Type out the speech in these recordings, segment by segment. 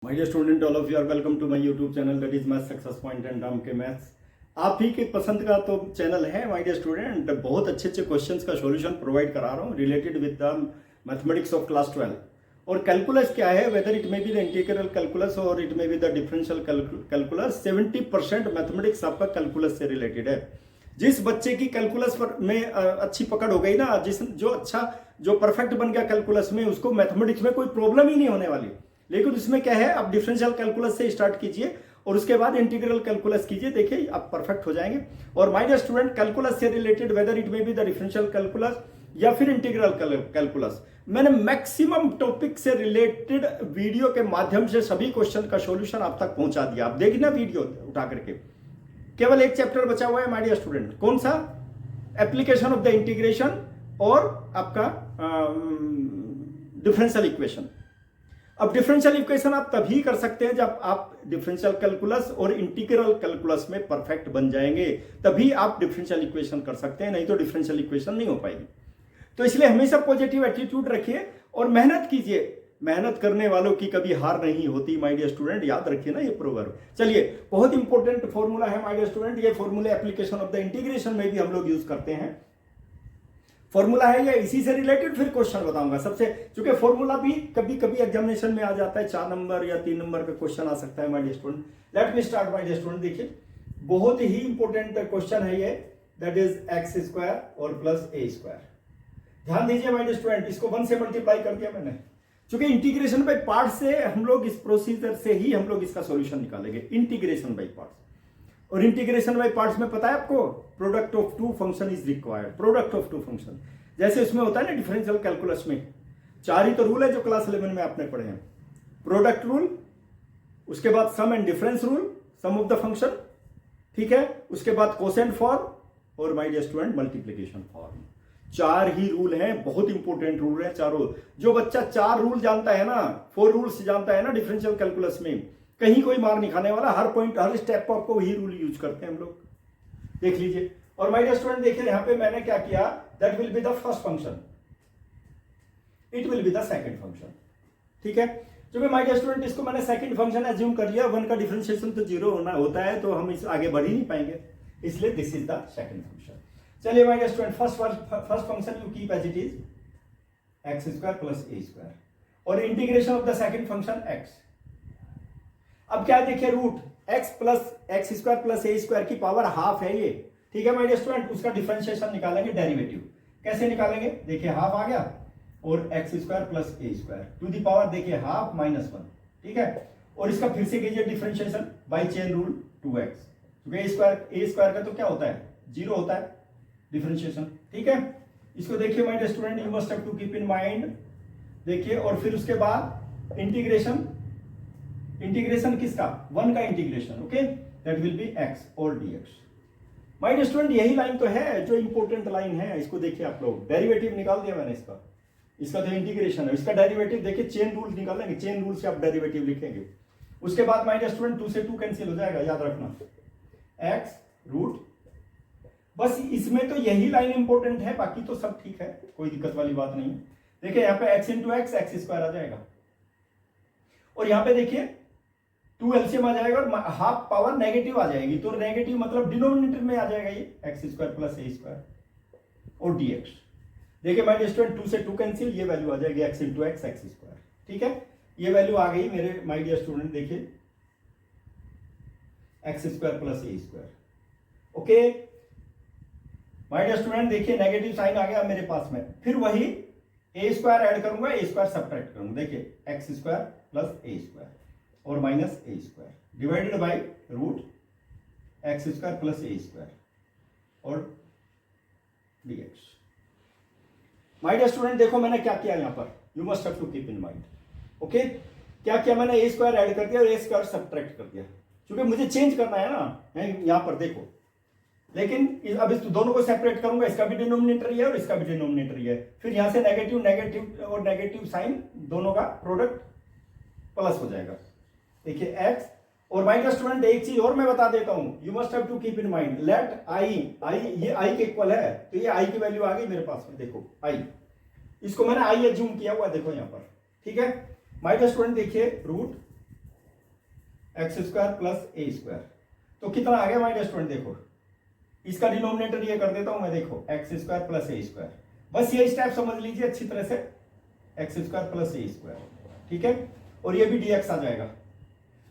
My dear student, all of you are welcome to my YouTube channel that is Math Success Point and Ram के maths. आप ही के पसंद का तो channel है माय डियर स्टूडेंट। बहुत अच्छे अच्छे क्वेश्चंस का सॉल्यूशन प्रोवाइड करा रहा हूँ related with the mathematics of class 12। और कैलकुलस क्या है, whether it may be the integral calculus और it may be the differential calculus, 70% mathematics आपका कैलकुलस से रिलेटेड है। जिस बच्चे की कैलकुलस पर में अच्छी पकड़ हो गई ना, जो परफेक्ट बन गया कैलकुलस में, उसको मैथमेटिक्स में कोई प्रॉब्लम ही नहीं होने वाली। लेकिन उसमें क्या है, आप डिफरेंशियल कैलकुलस से स्टार्ट कीजिए और उसके बाद इंटीग्रल कैलकुलस कीजिए, देखिए आप परफेक्ट हो जाएंगे। और माय डियर स्टूडेंट, कैलकुलस से related weather it may be the differential calculus या फिर इंटीग्रल कैलकुलस, मैंने मैक्सिमम टॉपिक से रिलेटेड वीडियो के माध्यम से सभी क्वेश्चन का सॉल्यूशन आप तक पहुंचा दिया। आप देखना वीडियो उठा करके। केवल एक चैप्टर बचा हुआ है माय डियर स्टूडेंट, कौन सा? एप्लीकेशन ऑफ द इंटीग्रेशन और आपका डिफरेंशियल इक्वेशन। अब डिफरेंशियल इक्वेशन आप तभी कर सकते हैं जब आप डिफरेंशियल कैलकुलस और इंटीग्रल कैलकुलस में परफेक्ट बन जाएंगे, तभी आप डिफरेंशियल इक्वेशन कर सकते हैं, नहीं तो डिफरेंशियल इक्वेशन नहीं हो पाएगी। तो इसलिए हमेशा पॉजिटिव एटीट्यूड रखिए और मेहनत कीजिए। मेहनत करने वालों की कभी हार नहीं होती माय डियर स्टूडेंट, याद रखिए ना ये प्रोवर्ब। चलिए, बहुत इंपॉर्टेंट फॉर्मूला है माय डियर स्टूडेंट। ये formula application of the integration में भी हम लोग यूज करते हैं। फॉर्मूला है या इसी से रिलेटेड फिर क्वेश्चन बताऊंगा सबसे, क्योंकि फॉर्मूला भी कभी कभी एग्जामिनेशन में आ जाता है, 4 नंबर या 3 नंबर का क्वेश्चन आ सकता है my dear student. Let me start my dear student. देखिए, बहुत ही इंपॉर्टेंट क्वेश्चन है ये, दैट इज एक्स स्क्वायर और प्लस ए स्क्वायर। ध्यान दीजिए माय डियर स्टूडेंट, इसको 1 से मल्टीप्लाई कर दिया मैंने, क्योंकि इंटीग्रेशन बाय पार्ट से हम लोग इस प्रोसीजर से ही हम लोग इसका सॉल्यूशन निकालेंगे, इंटीग्रेशन बाय पार्ट्स। और इंटीग्रेशन बाय पार्ट्स में पता है आपको, product of two function is required. Product of two function जैसे इसमें होता है ना डिफरेंशियल कैलकुलस में, 4 ही तो रूल है जो क्लास 11 में आपने पढ़े हैं। प्रोडक्ट रूल, उसके बाद sum and difference rule, sum of the function, ठीक है, उसके बाद कोसेंट फॉर्म और my dear student multiplication form. 4 ही रूल हैं, बहुत इंपॉर्टेंट रूल है चारों। जो बच्चा 4 रूल जानता है ना, 4 रूल्स जानता है ना डिफरेंशियल कैलकुलस में, कहीं कोई मार नहीं खाने वाला। हर पॉइंट, हर स्टेप पर आपको वही रूल यूज करते हैं हम लोग, देख लीजिए। और माय डियर स्टूडेंट देखिए, यहां पे मैंने क्या किया, that will be the first function, it will be the second function, ठीक है। जो माय डियर स्टूडेंट, इसको मैंने सेकंड फंक्शन एज्यूम कर लिया। 1 का डिफरेंशिएशन तो 0 होता है, तो हम इस आगे बढ़ ही नहीं पाएंगे, इसलिए this is the second function. चलिए my dear student, first function you keep as it is x square plus A square, और integration of the second function x. अब क्या देखिए, root x plus x square plus ए square की power half है ये, ठीक है माय डियर स्टूडेंट। उसका डिफरेंशिएशन निकालेंगे, डेरिवेटिव कैसे निकालेंगे, देखिए हाफ आ गया और x square plus A square to the power देखिए हाफ माइनस 1, ठीक है। और इसका फिर से कीजिए differentiation bye chain rule 2x, क्योंकि ए स्क्वायर का तो क्या होता है, 0 होता है डिफरेंशिएशन, ठीक है। इसको देखिए my dear student, you must have to keep in mind, देखिए। और फिर उसके बाद इंटीग्रेशन किसका, 1 का integration, okay, that will be x और dx। माय डियर स्टूडेंट, यही लाइन तो है जो इंपॉर्टेंट लाइन है। इसको देखिए आप लोग, डेरिवेटिव निकाल दिया मैंने इसका तो इंटीग्रेशन है, इसका डेरिवेटिव देखिए, चेन रूल निकालेंगे, चेन रूल से आप डेरिवेटिव लिखेंगे। उसके बाद माय डियर स्टूडेंट 2 से 2 कैंसिल हो जाएगा, याद रखना, x रूट। बस इसमें तो यही लाइन इंपॉर्टेंट है, बाकी तो सब ठीक है, कोई दिक्कत वाली बात नहीं है। देखिए यहाँ पे x into x x square आ जाएगा, और यहाँ पे देखिए 2 एलसीएम आ जाएगा और हाफ पावर नेगेटिव आ जाएगी, तो नेगेटिव मतलब डिनोमिनेटर में आ जाएगा ये एक्स स्क्वायर प्लस ए स्क्वायर और dx। देखिए माय डियर स्टूडेंट 2 से 2 कैंसिल, ये वैल्यू आ जाएगी x into x x square, ठीक है। ये वैल्यू आ गई मेरे माय डियर स्टूडेंट, देखिए X square plus A square, okay my dear student. देखिए नेगेटिव साइन आ गया मेरे पास में, फिर वही ए स्क्वायर ऐड करूंगा, ए स्क्वायर सब्ट्रैक्ट करूंगा, देखिए एक्स स्क्वायर प्लस ए स्क्वायर और minus A square divided by root x square plus A square और dx। माय डियर स्टूडेंट देखो मैंने क्या किया यहाँ पर, you must have to keep in mind, okay. क्या किया मैंने, ए स्क्वायर ऐड कर दिया और ए स्क्वायर सब्ट्रैक्ट कर दिया, क्योंकि मुझे चेंज करना है ना यहाँ पर, देखो। लेकिन अब इस दोनों को सेपरेट करूंगा, इसका भी डिनोमिनेटर है और इसका भी डिनोमिनेटर है, फिर यहां से नेगेटिव और नेगेटिव साइन दोनों का प्रोडक्ट प्लस हो जाएगा, देखिए x। और माय डियर स्टूडेंट एक चीज और मैं बता देता हूं, you must have to keep in mind, let i ये i के इक्वल है, तो ये i की वैल्यू आ गई मेरे पास में, देखो i, इसको मैंने i एज्यूम किया हुआ है, देखो यहां पर, ठीक है। माय डियर स्टूडेंट देखिए, रूट एक्स स्क्वायर प्लस ए स्क्वायर। तो कितना आ गया माय डियर स्टूडेंट, देखो इसका डिनोमिनेटर ये कर देता हूं मैं, देखो एक्स स्क्वायर प्लस ए स्क्वायर। बस ये स्टेप समझ लीजिए अच्छी तरह से, एक्स स्क्वायर प्लस ए स्क्वायर, ठीक है। और ये भी डीएक्स आ जाएगा।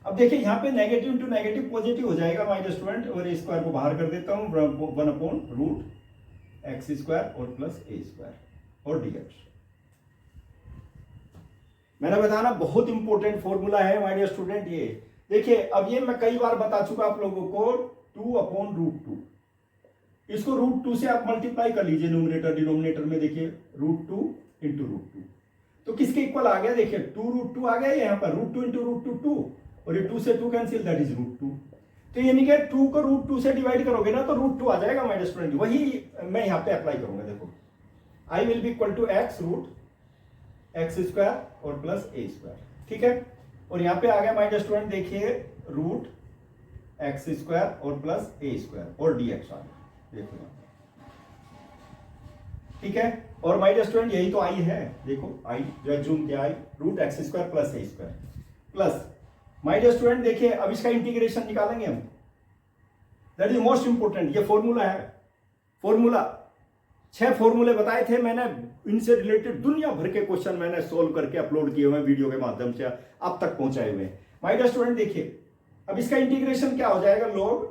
अब देखिए यहाँ पे नेगेटिव इंटू नेगेटिव पॉजिटिव हो जाएगा माय डियर स्टूडेंट, और ए स्क्वायर को बाहर कर देता हूँ, 1/रूट एक्स स्क्वायर और प्लस ए स्क्वायर और डीएक्स। मैंने बताया ना बहुत इंपॉर्टेंट फॉर्मूला है माय डियर स्टूडेंट ये। देखिए अब ये मैं कई बार बता चुका आप लोगों को, 2/√2। इसको √2 से आप मल्टीप्लाई कर लीजिए न्यूमरेटर डिनोमिनेटर में, देखिए √2 इंटू √2 तो किसके इक्वल आ गया, देखिए 2√2 आ गया यहाँ पर, √2 इंटू √2 2, और ये 2 से 2 कैंसिल, दैट इज √2। तो यानी कि 2 को √2 से डिवाइड करोगे ना तो √2 आ जाएगा माय डियर स्टूडेंट। वही मैं यहाँ पे अप्लाई करूंगा, देखो I will be equal to X root x square और प्लस ए स्क्वायर, ठीक है। और यहाँ पे आ गया माय डियर स्टूडेंट, देखिए रूट एक्स स्क्वायर और प्लस ए स्क्वायर और डीएक्स आ गया, देखो ठीक है। और माय डियर स्टूडेंट यही तो आई है, देखो आई जो जूम किया I, root x square plus A square plus my dear student देखिए अब इसका इंटीग्रेशन निकालेंगे हम, दैट इज मोस्ट इंपोर्टेंट। ये फॉर्मूला है, फॉर्मूला 6 फॉर्मूले बताए थे मैंने, इनसे रिलेटेड दुनिया भर के क्वेश्चन मैंने सोल्व करके अपलोड किए हुए वीडियो के माध्यम से आप तक पहुंचाए हुए हैं। माय डियर स्टूडेंट देखिए अब इसका इंटीग्रेशन क्या हो जाएगा, log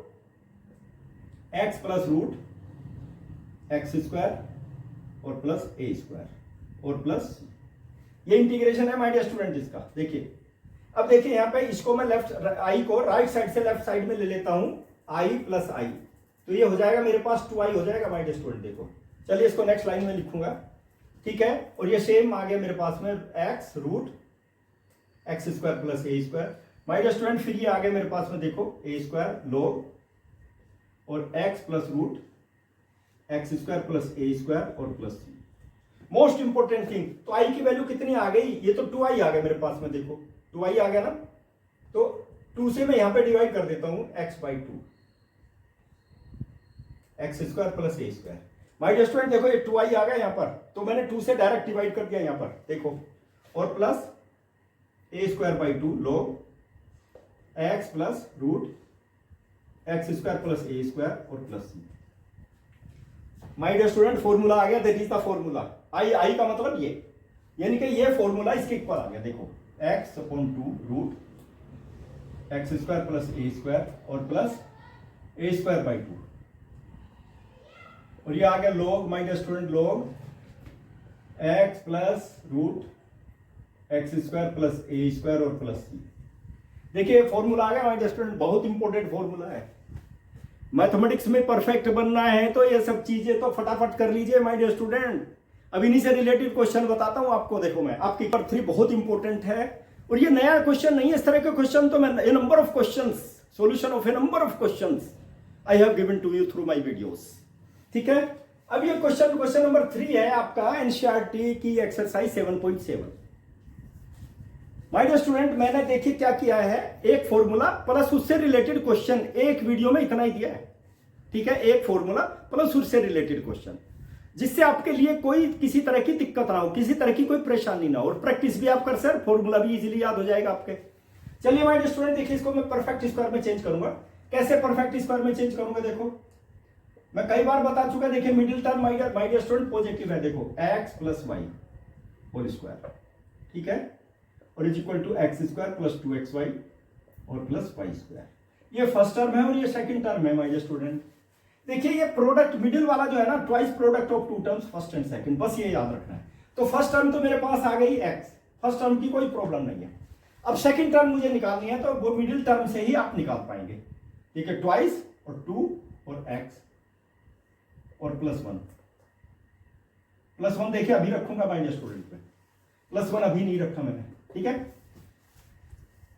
x plus root x square और प्लस ए स्क्वायर और प्लस, ये इंटीग्रेशन है माय डियर स्टूडेंट इसका। देखिए अब देखिए यहाँ पे इसको मैं लेफ्ट आई को राइट साइड से लेफ्ट साइड में ले लेता हूं, आई प्लस आई, तो ये हो जाएगा मेरे पास 2i हो जाएगा माय डियर स्टूडेंट। देखो चलिए इसको नेक्स्ट लाइन में लिखूंगा, ठीक है। और ये सेम आ गया मेरे पास में x root x square plus A square my dear student. फिर ये आ गया मेरे पास में, देखो ए स्क्वायर log और x plus root x square plus ए स्क्वायर और plus C. Most important thing, तो आई की वैल्यू कितनी आ गई, ये तो 2i आ गया मेरे पास में, देखो 2i आ गया ना, तो 2 से मैं यहां पे डिवाइड कर देता हूं x/2 X square plus A square. My dear student देखो ये 2i आ गया यहां पर, तो मैंने 2 से डायरेक्ट डिवाइड कर दिया यहां पर, देखो, और plus a²/2 log x plus root x square plus ए स्क्वायर और plus C. My dear student formula आ गया, that is the formula. I का मतलब ये, यानी कि ये फॉर्मूला इसके इक्वल आ गया, देखो x/2 root x square plus ए स्क्वायर और प्लस a²/2, और ये आ गया log my dear student log x plus root x square plus A square और प्लस सी। देखिए फॉर्मूला आ गया माय डियर स्टूडेंट, बहुत इंपॉर्टेंट फॉर्मूला है। मैथमेटिक्स में परफेक्ट बनना है तो ये सब चीजें तो फटाफट कर लीजिए माय डियर स्टूडेंट। अब इन्हीं से रिलेटेड क्वेश्चन बताता हूं आपको, देखो मैं आपकी पेपर 3 बहुत इंपॉर्टेंट है, और ये नया क्वेश्चन नहीं है, इस तरह के क्वेश्चन तो मैं a number of questions, solution of a number of questions I have given to you through my videos, ठीक है। अब ये क्वेश्चन नंबर 3 है आपका एनसीईआरटी की एक्सरसाइज 7.7। माय डियर स्टूडेंट मैंने देखिए क्या किया है, एक फॉर्मूला प्लस उससे रिलेटेड क्वेश्चन, एक वीडियो में इतना ही दिया है, ठीक है। एक फॉर्मूला प्लस उससे रिलेटेड क्वेश्चन, जिससे आपके लिए कोई किसी तरह की दिक्कत ना हो, किसी तरह की कोई परेशानी ना हो, और प्रैक्टिस भी आप कर सर, फॉर्मूला भी इजीली याद हो जाएगा आपके। चलिए माय डियर स्टूडेंट देखिए इसको मैं परफेक्ट स्क्वायर में चेंज करूंगा। कैसे परफेक्ट स्क्वायर में चेंज करूंगा, देखो मैं कई बार बता चुका, देखिए middle term my dear student positive है, देखो X plus Y whole square, ठीक है, और is equal to X square plus 2xy और प्लस वाई स्क्वायर। ये फर्स्ट टर्म है और ये सेकंड टर्म है माय डियर स्टूडेंट। देखिए ये प्रोडक्ट मिडिल वाला जो है ना, twice product of 2 terms first and second, बस ये याद रखना है। तो फर्स्ट टर्म तो मेरे पास आ गई x, फर्स्ट टर्म की कोई प्रॉब्लम नहीं है। अब सेकंड टर्म मुझे निकालनी है, तो वो मिडिल टर्म से ही आप निकाल पाएंगे, ठीक है। ट्वाइस और 2 और x और +1, +1 देखिए अभी रखूंगा माय डियर स्टूडेंट पे, +1 अभी नहीं रखा मैंने, ठीक है।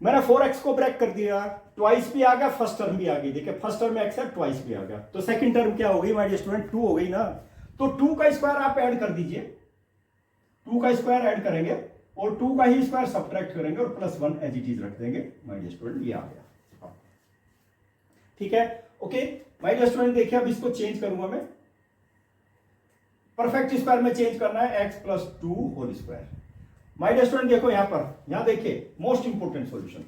मैंने 4x को ब्रेक कर दिया, ट्वाइस भी आ गया, फर्स्ट टर्म भी आ गई, देखिए फर्स्ट टर्म x है, ट्वाइस भी आ गया, तो सेकंड टर्म क्या हो गई माय डियर स्टूडेंट, 2 हो गई ना। तो 2 का स्क्वायर आप ऐड कर दीजिए, 2 का स्क्वायर ऐड करेंगे और 2 का ही स्क्वायर सब्ट्रैक्ट करेंगे और +1 एज इट इज रख देंगे माय डियर स्टूडेंट, ये आ गया, ठीक है। ओके माय डियर स्टूडेंट देखिए अब इसको चेंज करूंगा मैं, परफेक्ट स्क्वायर में चेंज करना है, x plus 2 whole square. My dear student देखो यहां पर, यहां देखिए most important solution,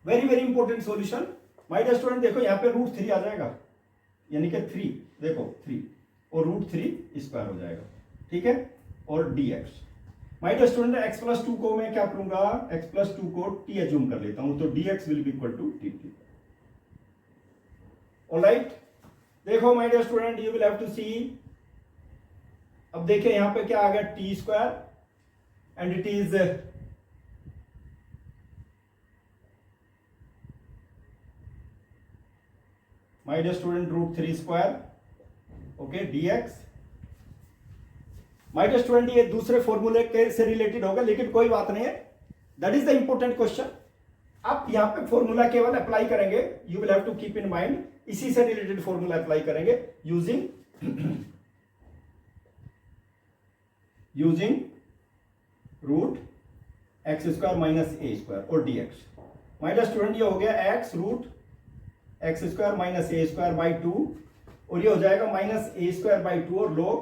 very very important solution my dear student. देखो यहाँ पे √3 आ जाएगा, यानी कि 3, देखो 3 और √3 स्क्वायर हो जाएगा, ठीक है, और dx। My dear student x+2 को मैं क्या करूंगा, x+2 को t एज्यूम कर लेता हूं, तो dx will be equal to dt। Alright, देखो my dear student you will have to see, अब देखिए यहां पे क्या आ गया, t square and it is my dear student √3 square, okay, dx। My dear student ये दूसरे फॉर्मूले से रिलेटेड होगा, लेकिन कोई बात नहीं है, that is the important question. आप यहां पे फॉर्मूला केवल अप्लाई करेंगे, you will have to keep in mind, इसी से रिलेटेड फॉर्मूला अप्लाई करेंगे यूजिंग √x² माइनस a² और dx। माय डियर स्टूडेंट ये हो गया x √x² minus a² by 2, और ये हो जाएगा -a² बाई 2 और log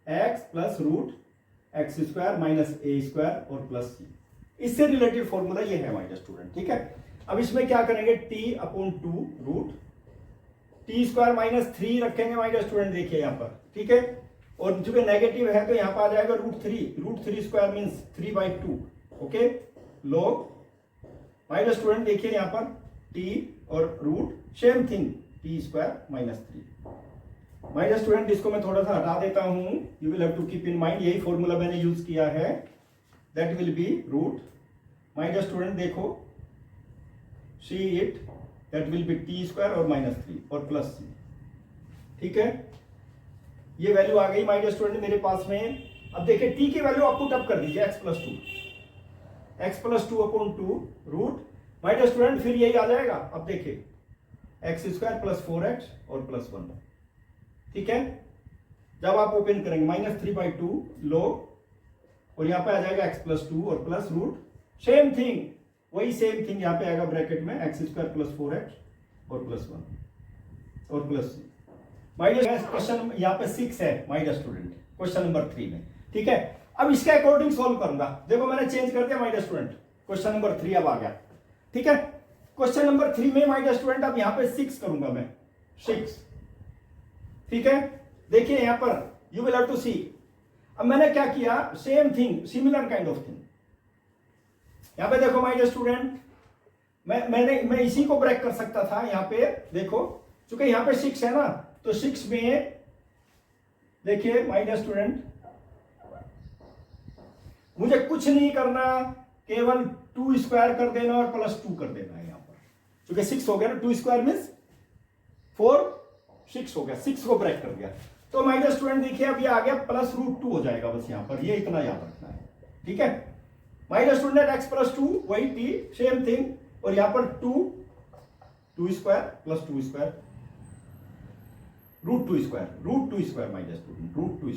x plus √x² minus a² और प्लस c। इससे रिलेटेड फॉर्मूला ये है माय डियर स्टूडेंट, ठीक है। अब इसमें क्या करेंगे, t/2 रूट t² माइनस 3 रखेंगे माय डियर स्टूडेंट, देखिए यहाँ पर, ठीक है, और चूंकि नेगेटिव है तो यहाँ पर आ जाएगा √3 square means 3/2, okay, log my dear student देखिए यहाँ पर t और root same thing, t² minus 3। My dear student इसको मैं थोड़ा सा हटा देता हूं, you will have to keep in mind, यही फॉर्मूला मैंने यूज किया है, that will be root, my dear student देखो see it, that will be t² और -3 और प्लस c, ठीक है, ये वैल्यू आ गई माय डियर स्टूडेंट मेरे पास में। अब देखिए t की वैल्यू आप पुट अप कर दीजिए, x+2 root, my dear student फिर यही आ जाएगा, अब देखिए x² प्लस 4x और प्लस 1, ठीक है। जब आप ओपन करेंगे -3/2 log, और यहां पे आ जाएगा x+2 और प्लस रूट सेम थिंग, वही सेम थिंग यहां पे आएगा ब्रैकेट में x² प्लस 4x और प्लस 1 और plus c। My dear question यहाँ पे 6 है my dear student, question number 3 में, ठीक है। अब इसके अकॉर्डिंग सॉल्व करूंगा, देखो मैंने चेंज कर दिया my dear student, question number 3 अब आ गया, ठीक है। क्वेश्चन नंबर 3 में माय डियर स्टूडेंट अब यहाँ पे 6 करूंगा मैं, 6, ठीक है। देखिए यहां पर you will have to see, अब मैंने क्या किया, same thing, similar kind of thing, यहां पे देखो माय डियर स्टूडेंट, मैं इसी को ब्रेक कर सकता था, यहां पे देखो चूंकि यहां पे 6 है ना, तो 6 में देखिए माय डियर स्टूडेंट मुझे कुछ नहीं करना, केवल 2 स्क्वायर कर देना और प्लस 2 कर देना है, यहां पर चूंकि 6 हो गया ना, 2 स्क्वायर मीन्स 4, 6 हो गया, 6 को ब्रेक कर दिया, तो माय डियर स्टूडेंट देखिए अब ये आ गया +√2 हो जाएगा, बस यहां पर ये इतना याद रखना है, ठीक है। माय डियर स्टूडेंट x+2 वही t सेम थिंग, और यहां पर 2 square plus 2 square √2 square my dear student, √2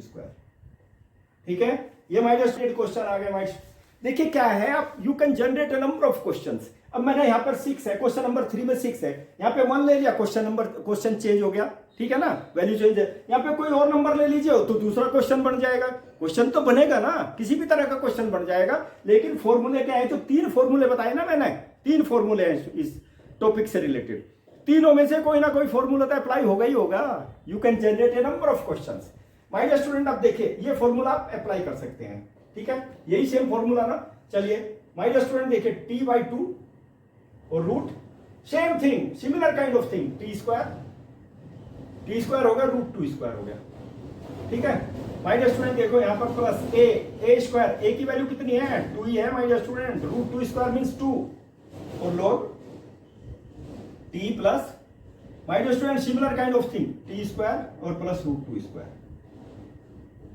square, ठीक है। ये माय डियर स्टूडेंट क्वेश्चन आ गए। देखिए क्या है, आप you can generate a number of questions. अब मैंने यहाँ पर 6 है, क्वेश्चन नंबर 3 में 6 है, यहाँ पे 1 ले लिया, क्वेश्चन चेंज हो गया, ठीक है ना, वैल्यू चेंज है, यहाँ पे कोई और नंबर ले लीजिए तो दूसरा क्वेश्चन बन जाएगा, क्वेश्चन तो बनेगा ना, किसी भी तरह का क्वेश्चन बन जाएगा, लेकिन फॉर्मूले क्या है, तो 3 फॉर्मूले बताए ना मैंने, 3 फॉर्मूले हैं इस टॉपिक से रिलेटेड, तीनों में से कोई ना कोई फॉर्मूला तो अप्लाई होगा ही होगा, you can generate a number of question. My dear student अब देखिए ये फॉर्मूला आप अप्लाई कर सकते हैं, ठीक है, यही सेम फॉर्मूला ना, चलिए माय डियर स्टूडेंट देखिए t/2 और root same thing, similar kind of thing, t² होगा, √2 स्क्वायर हो गया, ठीक है। माय डियर स्टूडेंट देखो यहाँ पर प्लस a² a की वैल्यू कितनी है, 2 ही है my dear student, √2 square means 2 और log t plus my dear student similar kind of thing, t² और प्लस √2 स्क्वायर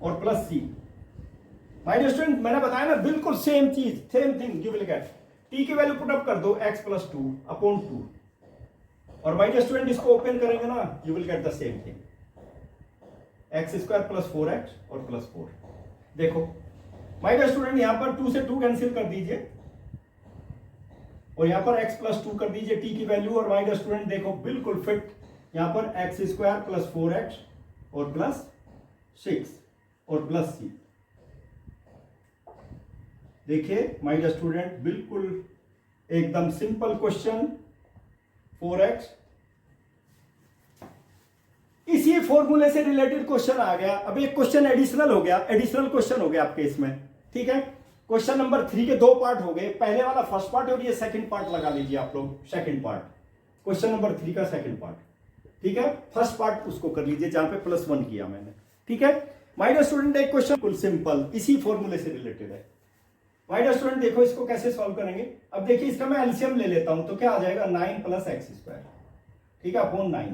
और plus c। My dear student मैंने बताया ना, बिल्कुल सेम चीज, same thing you will get, t की वैल्यू पुट अप कर दो x+2/2, और माय डियर स्टूडेंट इसको ओपन करेंगे ना, you will get the same thing, x² plus 4x और प्लस 4। देखो माय डियर स्टूडेंट यहां पर 2 से 2 कैंसिल कर दीजिए, और यहां पर x+2 कर दीजिए t की वैल्यू, और माय डियर स्टूडेंट देखो बिल्कुल फिट, यहां पर x² प्लस 4x और प्लस 6 और प्लस c, देखिए माय डियर स्टूडेंट, बिल्कुल एकदम सिंपल क्वेश्चन 4x। इसी फॉर्मूले से रिलेटेड क्वेश्चन आ गया। अब एक क्वेश्चन एडिशनल हो गया, एडिशनल क्वेश्चन हो गया आपके इसमें, ठीक है। क्वेश्चन नंबर 3 के 2 पार्ट हो गए, पहले वाला फर्स्ट पार्ट और ये सेकंड पार्ट लगा लीजिए आप लोग, सेकंड पार्ट क्वेश्चन नंबर 3 का सेकंड पार्ट, ठीक है। फर्स्ट पार्ट उसको कर लीजिए जहां पे +1 किया मैंने, ठीक है। माय डियर स्टूडेंट, एक क्वेश्चन बिल्कुल सिंपल इसी फॉर्मूले से रिलेटेड है। माय डियर स्टूडेंट देखो इसको कैसे सॉल्व करेंगे। अब देखिए इसका मैं एलसीएम ले लेता हूं तो क्या आ जाएगा 9 + x², ठीक है, अपॉन 9,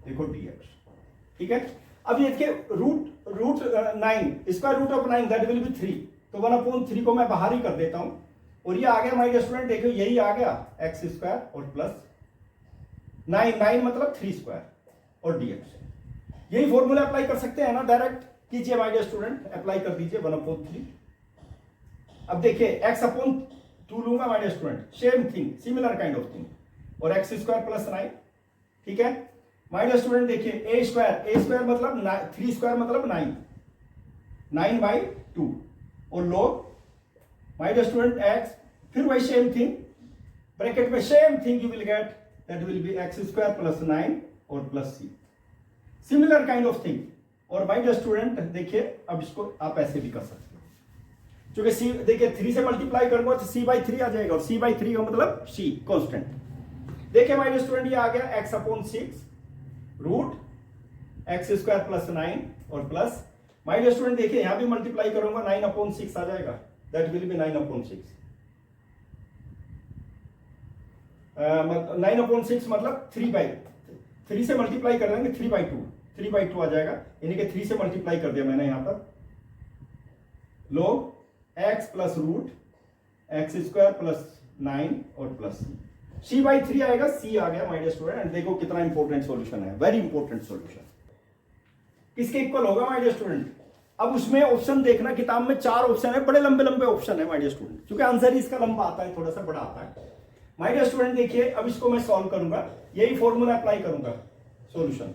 देखो dx, ठीक है। अब ये देखिए root 9 square root of 9 that will be 3, तो 1/3 को मैं बाहर ही कर देता हूं और ये आ गया माय डियर स्टूडेंट, देखो यही आ गया x² और प्लस 9 मतलब 3² और dx। यही फॉर्मूला अप्लाई कर सकते हैं ना, डायरेक्ट कीजिए माय डियर स्टूडेंट, अप्लाई कर दीजिए 1/3। अब देखिए x/2 लूंगा my dear student, same thing, similar kind of thing, और x² + 9, ठीक है। माय डियर स्टूडेंट देखिए a² मतलब 3² मतलब 9/2 और log my dear student x, फिर वही सेम थिंग, ब्रैकेट में same thing you will get, that will be x² + 9 और plus c, similar kind of thing. और माय डियर स्टूडेंट देखिए अब इसको आप ऐसे भी कर सकते हो, क्योंकि c देखिए 3 से मल्टीप्लाई करूंगा तो c/3 आ जाएगा, और c/3 का मतलब c कांस्टेंट। देखिए माय डियर स्टूडेंट ये आ गया x/6 रूट x² + 9 और प्लस, माय डियर स्टूडेंट देखिए यहां भी मल्टीप्लाई करूंगा 9/6 आ जाएगा, दैट विल बी 9/6। 9/6 मतलब 3 से मल्टीप्लाई कर देंगे 3/2 आ जाएगा, यानी कि 3 से मल्टीप्लाई कर दिया मैंने यहां पर, log x plus root x² + 9 और प्लस c/3 आएगा, c आ गया माय डियर स्टूडेंट। एंड देखो कितना इंपॉर्टेंट सॉल्यूशन है, वेरी इंपॉर्टेंट सॉल्यूशन। किसके इक्वल होगा माय डियर स्टूडेंट। अब उसमें ऑप्शन देखना, किताब में 4 ऑप्शन है, बड़े लंबे लंबे ऑप्शन है माय डियर स्टूडेंट, क्योंकि आंसर इसका लंबा आता है, थोड़ा सा बड़ा आता है। माय डियर स्टूडेंट देखिए अब इसको मैं सॉल्व करूंगा, यही फॉर्मूला अप्लाई करूंगा, सॉल्यूशन।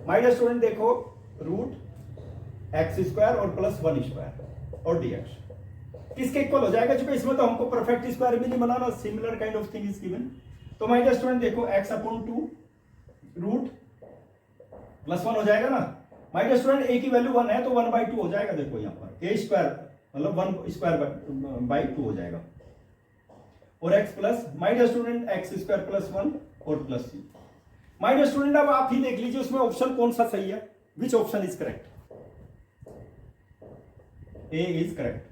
माय डियर स्टूडेंट देखो रूट x² और प्लस 1² और dx किसके इक्वल हो जाएगा, क्योंकि इसमें तो हमको परफेक्ट स्क्वायर भी नहीं बनाना, similar kind of thing is given. तो माय डियर स्टूडेंट देखो x/2 रूट +1 हो जाएगा ना। माय डियर स्टूडेंट a की वैल्यू 1 है तो 1/2 हो जाएगा, देखो यहाँ पर a² मतलब 1/2 हो जाएगा, और x plus my dear student x² + 1 और plus c। My dear student अब आप ही देख लीजिए उसमें ऑप्शन कौन सा सही है, which option is correct. A is correct.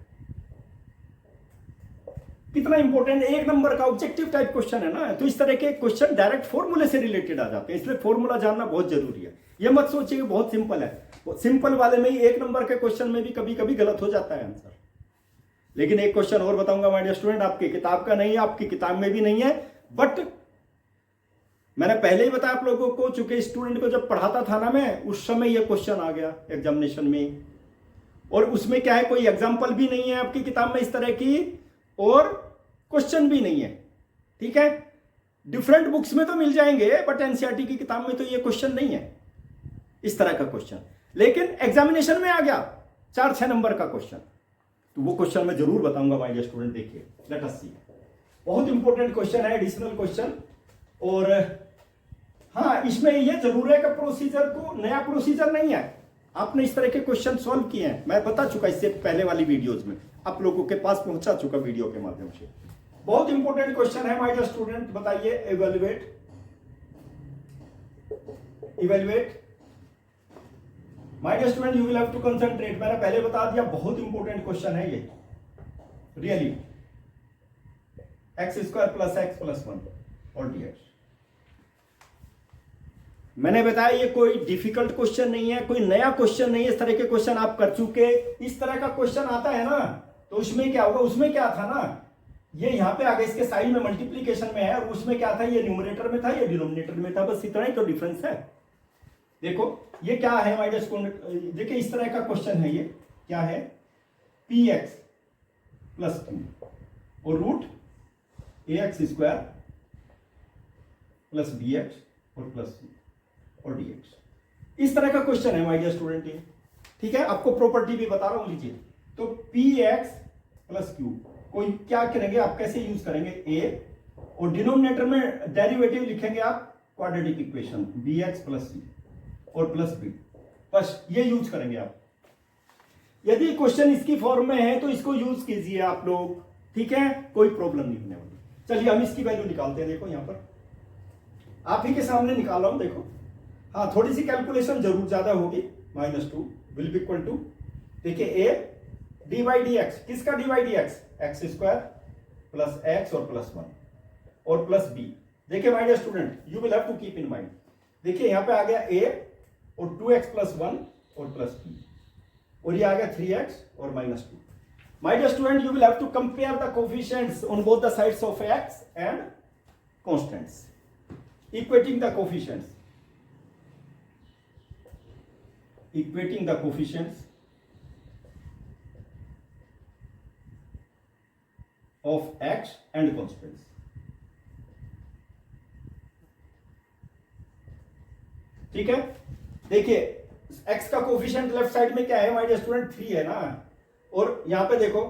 कितना इंपॉर्टेंट, 1 नंबर का ऑब्जेक्टिव टाइप क्वेश्चन है ना, तो इस तरह के क्वेश्चन डायरेक्ट फॉर्मूले से रिलेटेड आ जाते हैं, इसलिए फॉर्मूला जानना बहुत जरूरी है। ये मत सोचिए कि बहुत सिंपल है, सिंपल वाले में ही 1 नंबर के क्वेश्चन में भी कभी कभी गलत हो जाता है आंसर। लेकिन एक क्वेश्चन और बताऊंगा माय डियर स्टूडेंट, आपकी किताब का नहीं है, आपकी किताब में भी नहीं है, बट मैंने पहले ही बताया आप लोगों को, चूंकि स्टूडेंट को जब पढ़ाता था ना मैं, उस समय यह क्वेश्चन आ गया एग्जामिनेशन में, और उसमें क्या है कोई एग्जाम्पल भी नहीं है आपकी किताब में इस तरह की, और क्वेश्चन भी नहीं है, ठीक है। डिफरेंट बुक्स में तो मिल जाएंगे, बट एनसीईआरटी की किताब में तो ये क्वेश्चन नहीं है इस तरह का क्वेश्चन, लेकिन एग्जामिनेशन में आ गया 4-6 नंबर का क्वेश्चन, तो वो क्वेश्चन मैं जरूर बताऊंगा माय डियर स्टूडेंट। देखिए लेट अस सी, बहुत इंपॉर्टेंट क्वेश्चन है, एडिशनल क्वेश्चन। और हाँ, इसमें ये जरूर है कि प्रोसीजर को नया प्रोसीजर नहीं है, आपने इस तरह के क्वेश्चन सॉल्व किए हैं, मैं बता चुका इससे पहले वाली वीडियोज में, आप लोगों के पास पहुंचा चुका वीडियो के माध्यम से। बहुत इंपॉर्टेंट क्वेश्चन है माय डियर स्टूडेंट, बताइए। Evaluate my dear student, you will have to concentrate, मैंने पहले बता दिया, बहुत इंपॉर्टेंट क्वेश्चन है ये, रियली। x² + x + 1 और dx, मैंने बताया ये कोई डिफिकल्ट क्वेश्चन नहीं है, कोई नया क्वेश्चन नहीं है, इस तरह के क्वेश्चन आप कर चुके। इस तरह का क्वेश्चन आता है ना, तो उसमें क्या होगा, उसमें क्या था ना, ये यहां पे आगे इसके साइड में मल्टीप्लीकेशन में है, और उसमें क्या था, ये न्यूमरेटर में था, ये डिनोमिनेटर में था, बस इतना ही तो डिफरेंस है। देखो ये क्या है माय डियर स्टूडेंट, देखिए इस तरह का क्वेश्चन है, ये क्या है, px + 2 और रूट ax² + bx और प्लस c और dx, इस तरह का क्वेश्चन है माय डियर स्टूडेंट ये, ठीक है। आपको प्रॉपर्टी भी बता रहा हूं, लीजिए। तो px प्लस क्यू। कोई क्या करेंगे आप, कैसे यूज करेंगे, ए और डिनोमिनेटर में डेरिवेटिव लिखेंगे आप quadratic equation b x plus c और प्लस बी, बस ये यूज करेंगे आप। यदि क्वेश्चन इसकी फॉर्म में है तो इसको यूज कीजिए आप लोग, ठीक है, कोई प्रॉब्लम नहीं होने वाली। चलिए हम इसकी वैल्यू निकालते हैं। देखो यहां पर आप ही के सामने निकाल रहा हूं, देखो। हाँ, थोड़ी सी कैलकुलेशन जरूर ज्यादा होगी। -2 विल बी इक्वल टू, देखिए a d by d x, किसका d by d x, x square plus x और प्लस 1 और प्लस बी। देखिए my dear student, you will have to keep in mind, देखिए यहां पे आ गया ए और 2x प्लस 1 और प्लस बी, और ये आ गया 3x और -2। My dear student, you will have to compare the coefficients on both the sides of x and constants, equating the coefficients of x and constants। ठीक है, देखिए x का कोफिशिएंट लेफ्ट साइड में क्या है माय डियर स्टूडेंट, 3 है ना, और यहां पे देखो,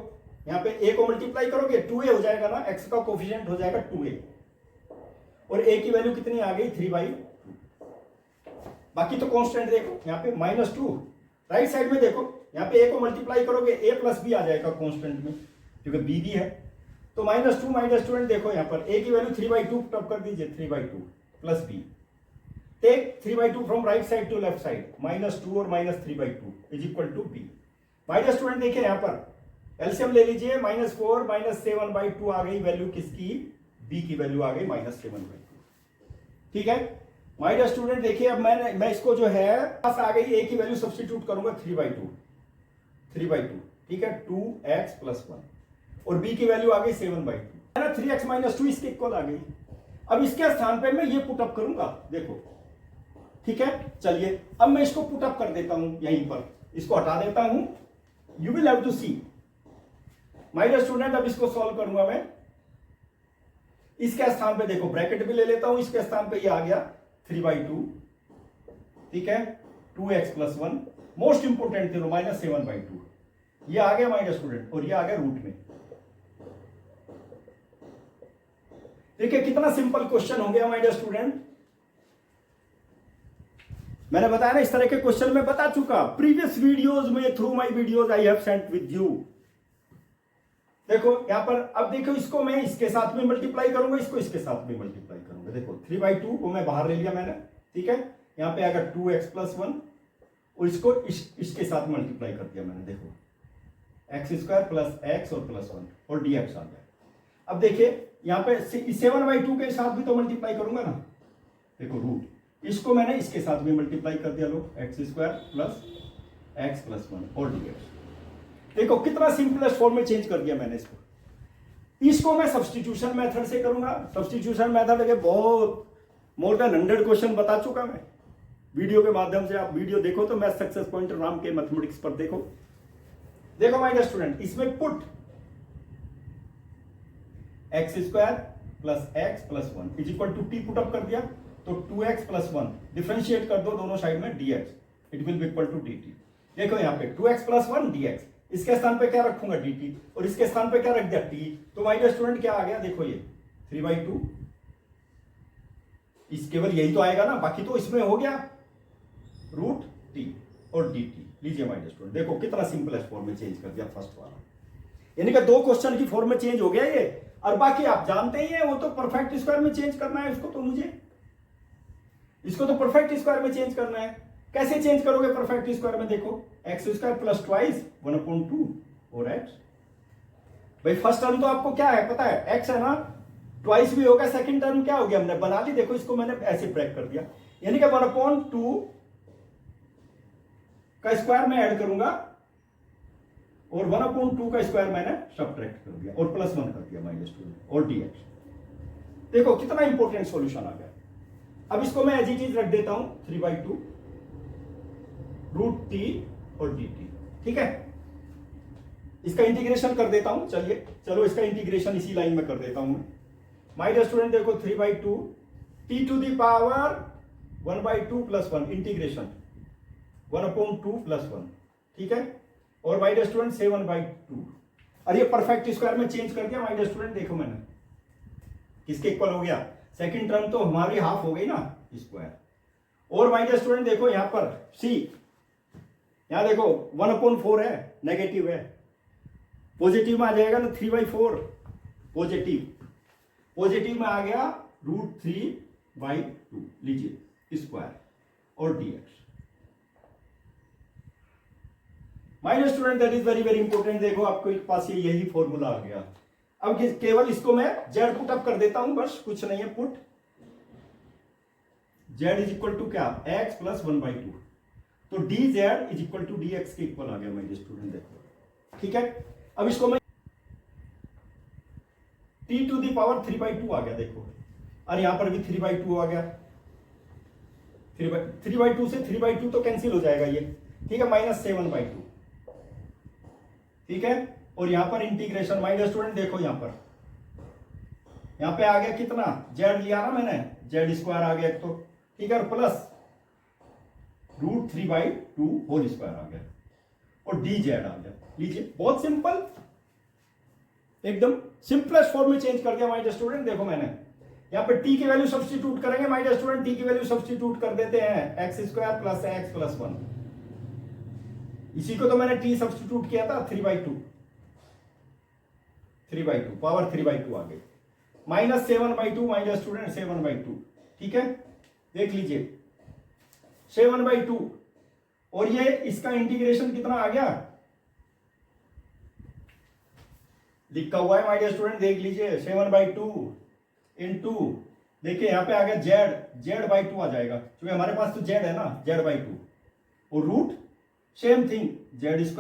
यहां पे a को मल्टीप्लाई करोगे 2a हो जाएगा ना, x का कोफिशिएंट हो जाएगा 2a, और a की वैल्यू कितनी आ गई, 3/2। बाकी तो कांस्टेंट देखो, यहां पे -2, राइट साइड में देखो, यहां पे a को मल्टीप्लाई करोगे a प्लस b आ जाएगा कांस्टेंट में, क्योंकि b भी है, तो -2 माय डियर स्टूडेंट, देखो यहां पर a की वैल्यू 3/2 टॉप कर दीजिए, 3/2 plus b, take 3/2 from right side to left side, -2 और -3/2 is equal to b। My dear student देखिए यहां पर एलसीएम ले लीजिए, -4 -7/2 आ गई वैल्यू किसकी, b की वैल्यू आ गई -7/2। ठीक है माय डियर स्टूडेंट, देखिए अब मैं इसको जो है पास आ गई, a की वैल्यू सब्स्टिट्यूट करूंगा 3/2, ठीक है, 2x प्लस 1, और b की वैल्यू आ गई 7/2 है ना, 3x -2 इसके इक्वल आ गई। अब इसके स्थान पे मैं ये पुट अप करूंगा, देखो, ठीक है। चलिए अब मैं इसको पुट अप कर देता हूं, यहीं पर इसको हटा देता हूं, you will have to see my dear student. अब इसको सॉल्व करूंगा मैं, इसके स्थान पे देखो ब्रैकेट भी ले लेता हूं, इसके स्थान पे ये आ गया 3/2, ठीक है, 2x प्लस 1, मोस्ट इंपोर्टेंट थी -7/2, ये आ गया माय डियर स्टूडेंट, और ये आ गया रूट में। देखिए कितना सिंपल क्वेश्चन हो गया माय डियर स्टूडेंट। मैंने बताया ना, इस तरह के क्वेश्चन मैं बता चुका प्रीवियस वीडियोस में, through my videos I have sent with you. देखो यहां पर, अब देखो इसको मैं इसके साथ में मल्टीप्लाई करूंगा, इसको इसके साथ में मल्टीप्लाई करूंगा। देखो 3/2 को मैं बाहर ले लिया मैंने, ठीक है, यहां पे आएगा 2x प्लस 1, और इसको इसके साथ मल्टीप्लाई कर दिया मैंने, देखो x² प्लस x और प्लस 1 और dx आ गया। अब देखिए यहां पे 7/2 के साथ भी तो मल्टीप्लाई करूंगा ना, देखो रूट, इसको मैंने इसके साथ भी मल्टीप्लाई कर दिया, लो x² प्लस x प्लस 1 और dx। देखो कितना सिंपलेस्ट फॉर्म में चेंज कर दिया मैंने इसको मैं सब्स्टिट्यूशन मेथड से करूंगा। सब्स्टिट्यूशन मेथड के बहुत मोर देन 100 क्वेश्चन बता चुका मैं वीडियो के माध्यम से, आप वीडियो देखो तो मैथ सक्सेस पॉइंट नाम के मैथमेटिक्स पर देखो। देखो माय डियर स्टूडेंट, इसमें put x² plus x plus 1 is equal to t put up कर दिया, तो 2x प्लस 1 डिफरेंशिएट कर दो दोनों साइड में dx, it will be equal to dt। देखो यहाँ पे 2x प्लस 1 dx, इसके स्थान पे क्या रखूंगा dt, और इसके स्थान पे क्या रख दिया t, तो माय डियर स्टूडेंट क्या आ गया, देखो ये 3/2, इस केवल यही तो आएगा ना, बाकी तो इसमें हो गया रूट t और dt। लीजिए माय डियर स्टूडेंट, देखो कितना सिंपलेस्ट फॉर्म में चेंज कर दिया फर्स्ट वाला, यानी कि 2 क्वेश्चन की फॉर्म में चेंज हो गया ये, और बाकी आप जानते ही हैं वो तो परफेक्ट स्क्वायर में चेंज करना है, इसको तो परफेक्ट स्क्वायर में चेंज करना है। कैसे चेंज करोगे परफेक्ट स्क्वायर में, देखो x² प्लस 2 1/2 और x, भाई फर्स्ट टर्म तो आपको क्या है पता है, x है ना, 2 भी होगा, सेकंड टर्म क्या हो गया हमने बना ली, देखो इसको मैंने ऐसे ब्रेक कर दिया, यानी कि 1/2 का स्क्वायर में ऐड करूंगा, और 1/2 का स्क्वायर मैंने सब्ट्रैक्ट कर दिया और प्लस 1 कर दिया माय डियर स्टूडेंट, और dx। देखो कितना इंपॉर्टेंट सॉल्यूशन आ गया। अब इसको मैं एज इट इज रख देता हूं 3/2 रूट t और dt, ठीक है, इसका इंटीग्रेशन कर देता हूं। चलो इसका इंटीग्रेशन इसी लाइन में कर देता हूं मैं। माय डियर स्टूडेंट देखो 3/2 t to the power 1/2 plus 1 integration 1/2 plus 1, ठीक है, और माय डियर स्टूडेंट 7/2। और ये परफेक्ट स्क्वायर में चेंज कर दिया माय डियर स्टूडेंट, देखो मैंने किसके इक्वल हो गया, सेकंड टर्म तो हमारी हाफ हो गई ना स्क्वायर। और माय डियर स्टूडेंट देखो यहां पर सी, यहां देखो 1/4 है, नेगेटिव है, पॉजिटिव में आ जाएगा ना 3/4, पॉजिटिव में आ गया √3/2, लीजिए स्क्वायर और dx। My dear student that is very very important, देखो आपके पास ये यही फॉर्मूला आ गया। अब केवल इसको मैं z पुट अप कर देता हूं, बस कुछ नहीं है, put z is equal to क्या, x + 1/2, तो dz is equal to dx के इक्वल आ गया माय डियर स्टूडेंट, देखो ठीक है। अब इसको मैं t⁻³ आ गया, देखो, और यहां पर भी 3/2 आ गया, 3/2 से 3/2 तो कैंसिल हो जाएगा ये, ठीक है, -7/2, ठीक है। और यहां पर इंटीग्रेशन माय डियर स्टूडेंट देखो यहां पे आ गया कितना, z लिया ना मैंने, z² आ गया एक तो, ठीक है, और प्लस √3/2 होल स्क्वायर आ गया, और dz आ गया, लीजिए बहुत सिंपल, एकदम सिंपलेस्ट फॉर्म में चेंज कर दिया माय डियर स्टूडेंट। देखो मैंने यहां पे t की वैल्यू सब्स्टिट्यूट करेंगे माय डियर स्टूडेंट, t की वैल्यू सब्स्टिट्यूट कर देते हैं x² + x + 1, इसी को तो मैंने t सब्स्टिट्यूट किया था 3/2 पावर 3/2 आ गई, -7/2 माय डियर स्टूडेंट, 7/2, ठीक है, देख लीजिए 7/2, और ये इसका इंटीग्रेशन कितना आ गया, लिखा हुआ है माय डियर स्टूडेंट, देख लीजिए 7/2 इंटू, देखिए यहां पे आ गया z/2 आ जाएगा, क्योंकि हमारे पास तो z है ना, z/2, और root same thing z² +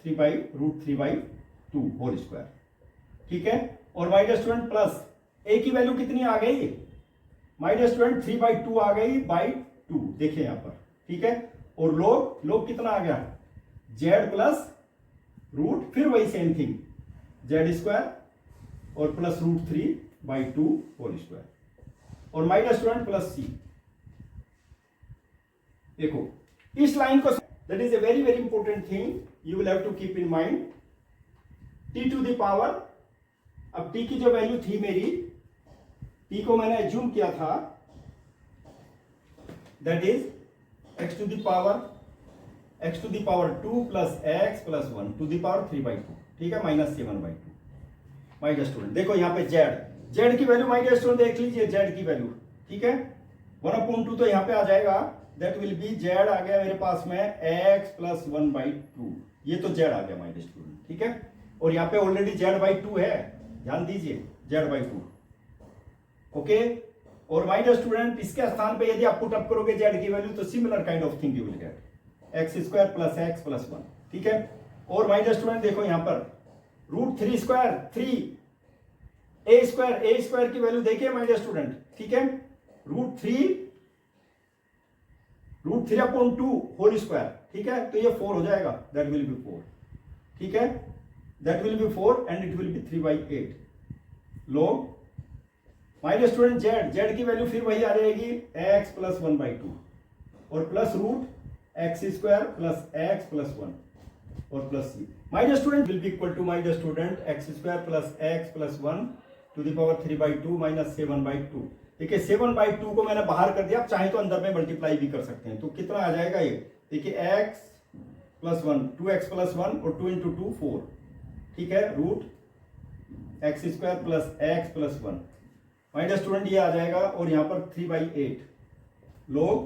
3/√3/2 whole square, ठीक है। और my dear student plus a की वैल्यू कितनी आ गई माय डियर स्टूडेंट, 3/2 आ गई बाई 2, देखिए यहां पर, ठीक है। और लोग कितना आ गया, z प्लस रूट, फिर वही सेम थिंग z² और प्लस √3/2 होल स्क्वायर, और my dear student plus c, देखो इस लाइन को, that is a very very important thing you will have to keep in mind, t⁻, अब t की जो वैल्यू थी मेरी, t को मैंने एज्यूम किया था, दैट इज x⁻2 + x + 1 ⁻3/2, ठीक है, -7/2 माय डियर स्टूडेंट। देखो यहां पे z की वैल्यू माय डियर स्टूडेंट देख लीजिए, z की वैल्यू, ठीक है, 1/2 तो यहां पे आ जाएगा, दैट विल बी z आ गया मेरे पास में x + 1/2, ये तो z आ गया माय डियर स्टूडेंट, ठीक है। और यहां पे ऑलरेडी z/2 है, ध्यान दीजिए z/2, ओके। और माय डियर स्टूडेंट इसके स्थान पे यदि आप पुट अप करोगे z की वैल्यू, तो similar kind of thing you will gate, x² + x + 1, ठीक है। और माय डियर स्टूडेंट देखो यहां पर √3² 3, a² की वैल्यू देखिए माय डियर स्टूडेंट, ठीक है, √3/2 होल स्क्वायर, ठीक है, तो ये 4 हो जाएगा, दैट विल बी 4, ठीक है, that will be 4 and it will be 3/8 log my dear student z की वैल्यू फिर वही आ जाएगी x + 1/2 और प्लस √x² + x + 1 और plus c, my dear student will be equal to my dear student x² + x + 1 ⁻3/2 -7/2, देखिए 7/2 को मैंने बाहर कर दिया, आप चाहे तो अंदर में मल्टीप्लाई भी कर सकते हैं, तो कितना आ जाएगा ये, देखिए x + 1 2x + 1 और 2 × 2 4, ठीक है, √x² + x + 1 my dear student ये आ जाएगा, और यहां पर 3/8 log,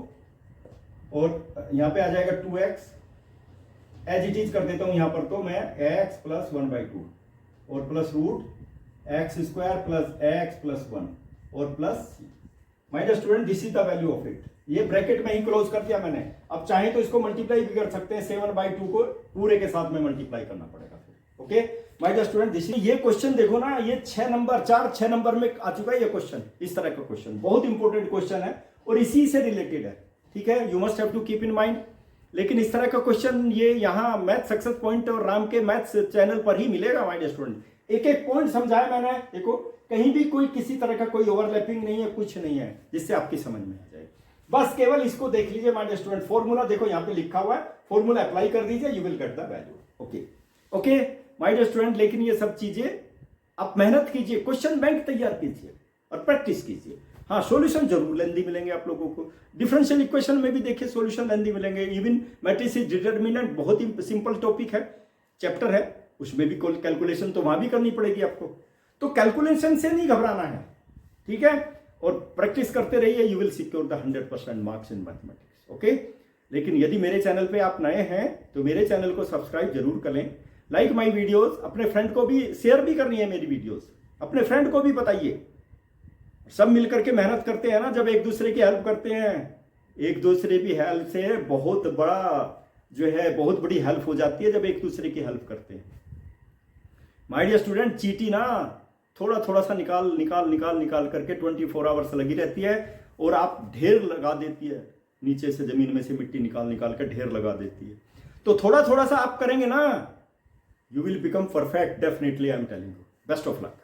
और यहां पे आ जाएगा 2x, एज इट इज कर देता हूं यहां पर, तो मैं x + 1/2 और प्लस √x² + x + 1 और plus my dear student this is the value of it, ये ब्रैकेट में ही क्लोज कर दिया मैंने। अब चाहे तो इसको मल्टीप्लाई भी कर सकते हैं, 7/2 को पूरे के साथ में मल्टीप्लाई करना पड़ेगा फिर, okay my dear student. This ये क्वेश्चन देखो ना, ये 6 नंबर में आ चुका है ये क्वेश्चन, इस तरह का क्वेश्चन बहुत इंपॉर्टेंट क्वेश्चन है और इसी से रिलेटेड है, ठीक है, you must have to keep in mind. लेकिन इस तरह का क्वेश्चन ये यहाँ मैथ सक्सेस पॉइंट और राम के मैथ्स चैनल पर ही मिलेगा माय डियर स्टूडेंट। एक एक पॉइंट समझाया मैंने, देखो कहीं भी कोई किसी तरह का कोई ओवरलैपिंग नहीं है, कुछ नहीं है जिससे आपकी समझ में आ जाए, बस केवल इसको देख लीजिए माय डियर स्टूडेंट। फॉर्मूला देखो यहाँ पे लिखा हुआ है, फॉर्मूला अप्लाई कर दीजिए, you will get the value, okay okay my dear student, लेकिन ये सब चीजें आप मेहनत कीजिए, क्वेश्चन बैंक तैयार कीजिए और प्रैक्टिस कीजिए। हाँ, सॉल्यूशन जरूर लेंदी मिलेंगे आप लोगों को। डिफरेंशियल इक्वेशन में भी देखिए सॉल्यूशन लेंदी मिलेंगे। इवन मैट्रिसेस डिटरमिनेंट बहुत ही सिंपल टॉपिक है, चैप्टर है, उसमें भी कैलकुलेशन तो वहां भी करनी पड़ेगी आपको। तो कैलकुलेशन से नहीं घबराना है, ठीक है, और प्रैक्टिस करते रहिए, you will secure the 100% marks in mathematics. Okay, लेकिन यदि मेरे चैनल पे आप नए हैं तो मेरे चैनल को सब्सक्राइब जरूर करें, लाइक माई वीडियोस, अपने फ्रेंड को भी शेयर भी करनी है मेरी वीडियोस, अपने फ्रेंड को भी बताइए। सब मिलकर के मेहनत करते हैं ना, जब एक दूसरे की हेल्प करते हैं, एक दूसरे की हेल्प से बहुत बड़ा जो है बहुत बड़ी हेल्प हो जाती है जब एक दूसरे की हेल्प करते हैं। माय डियर स्टूडेंट, चीटी ना थोड़ा थोड़ा सा निकाल करके 24 आवर्स लगी रहती है और आप ढेर लगा देती है, नीचे से जमीन में से मिट्टी निकाल कर ढेर लगा देती है। तो थोड़ा थोड़ा सा आप करेंगे ना, you will become perfect, definitely I am telling you. Best of luck.